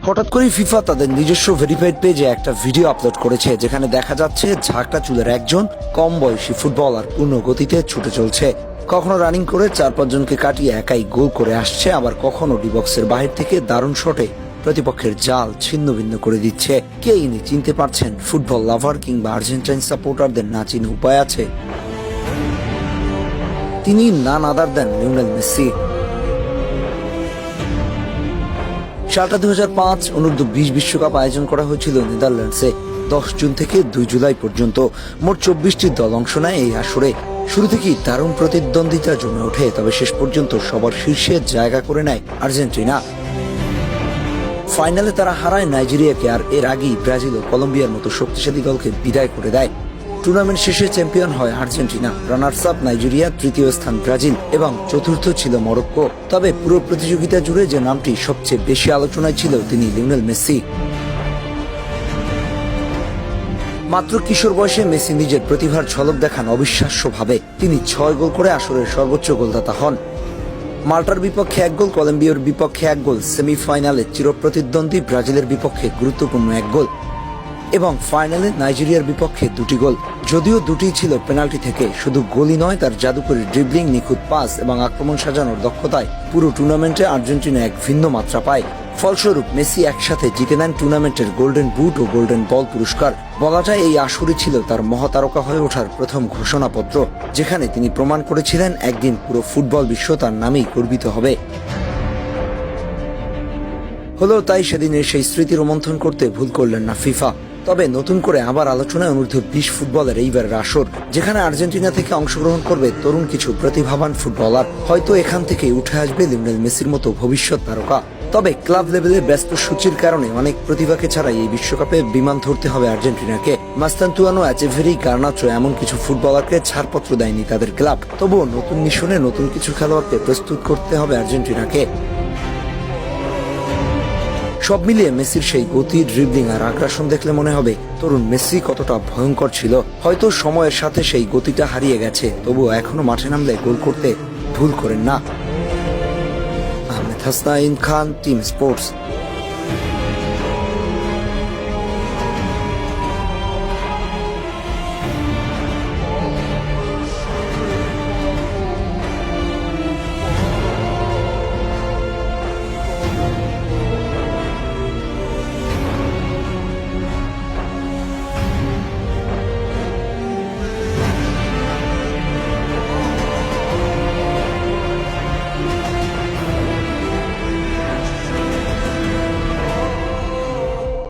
হঠাৎ করে ফিফা তাদের নিজস্ব ভেরিফাইড পেজে একটা ভিডিও আপলোড করেছে, যেখানে দেখা যাচ্ছে ঝাঁকড়া চুলের একজন কম বয়সী ফুটবলার পূর্ণ গতিতে ছুটে চলছে। কখনো রানিং করে 4-5 জনকে কাটিয়ে একাই গোল করে আসছে, আবার কখনো ডিবক্সের বাহির থেকে দারুণ শটে প্রতিপক্ষের জাল ছিন্ন ভিন্ন করে দিচ্ছে। কে ইনি চিনতে পারছেন? ফুটবল লাভার কিংবা আর্জেন্টাইন সাপোর্টারদের না চিনে উপায় আছে? তিনি নান আদার দেন লিওনেল মেসি। সালটা 2005 অনূর্ধ্ব-20 বিশ্বকাপ আয়োজন করা হয়েছিল নেদারল্যান্ডসে। 10 জুন থেকে 2 জুলাই পর্যন্ত মোট 24টি দল অংশ নেয় এই আসরে। শুরু থেকেই দারুণ প্রতিদ্বন্দ্বিতা জমে ওঠে, তবে শেষ পর্যন্ত সবার শীর্ষে জায়গা করে নেয় আর্জেন্টিনা। ফাইনালে তারা হারায় নাইজেরিয়াকে, আর এর আগেই ব্রাজিল ও কলম্বিয়ার মতো শক্তিশালী দলকে বিদায় করে দেয়। টুর্নামেন্ট শেষে চ্যাম্পিয়ন হয় আর্জেন্টিনা, রানার্স আপ নাইজেরিয়া, তৃতীয় স্থান ব্রাজিল এবং চতুর্থ ছিল মরক্কো। তবে পুরো প্রতিযোগিতা জুড়ে যে নামটি সবচেয়ে বেশি আলোচনায় ছিল, তিনি লিওনেল মেসি। মাত্র কিশোর বয়সে মেসি নিজের প্রতিভার ঝলক দেখান অবিশ্বাস্যভাবে। তিনি 6 গোল করে আসরের সর্বোচ্চ গোলদাতা হন। মাল্টার বিপক্ষে 1 গোল, কলম্বিয়ার বিপক্ষে 1 গোল, সেমিফাইনালে চিরপ্রতিদ্বন্দ্বী ব্রাজিলের বিপক্ষে গুরুত্বপূর্ণ 1 গোল এবং ফাইনালে নাইজেরিয়ার বিপক্ষে 2টি গোল। যদিও 2টিই ছিল পেনাল্টি থেকে। শুধু গোলই নয়, তার জাদুকরী ড্রিবলিং, নিখুঁত পাস এবং আক্রমণ সাজানোর দক্ষতায় পুরো টুর্নামেন্টে আর্জেন্টিনা এক ভিন্ন মাত্রা পায়। ফলস্বরূপ মেসি একসাথে জিতে নেন টুর্নামেন্টের গোল্ডেন বুট ও গোল্ডেন বল পুরস্কার। বলা যায় এই আসরই ছিল তার মহাতারকা হয়ে ওঠার প্রথম ঘোষণাপত্র, যেখানে তিনি প্রমাণ করেছিলেন একদিন পুরো ফুটবল বিশ্ব তার নামেই গর্বিত হবে। হলেও তাই সেদিনের সেই স্মৃতি রোমন্থন করতে ভুল করলেন না ফিফা। তবে নতুন করে আবার আলোচনায় অনূর্ধ্ব-20 ফুটবলের এইবারের আসর, যেখানে আর্জেন্টিনা থেকে অংশগ্রহণ করবে তরুণ কিছু প্রতিভাবান ফুটবলার। হয়তো এখান থেকে উঠে আসবে লিওনেল মেসির মতো ভবিষ্যৎ তারকা। তবে ক্লাব লেভেলে ব্যস্ত সূচির কারণে অনেক প্রতিভাকে ছাড়াই এই বিশ্বকাপে বিমান ধরতে হবে আর্জেন্টিনাকে। মাস্তানতুয়ানো, এচেভেরি, গার্নাচো এমন কিছু ফুটবলারকে ছাড়পত্র দেয়নি তাদের ক্লাব। তবুও নতুন মিশনে নতুন কিছু খেলোয়াড়কে প্রস্তুত করতে হবে আর্জেন্টিনাকে। সব মিলিয়ে মেসির সেই গতি, ড্রিবলিং আর আগ্রাসন দেখলে মনে হবে তরুণ মেসি কতটা ভয়ঙ্কর ছিল। হয়তো সময়ের সাথে সেই গতিটা হারিয়ে গেছে, তবুও এখনো মাঠে নামলে গোল করতে ভুল করেন না। আহমেদ হাসনাইন খান, টিম স্পোর্টস।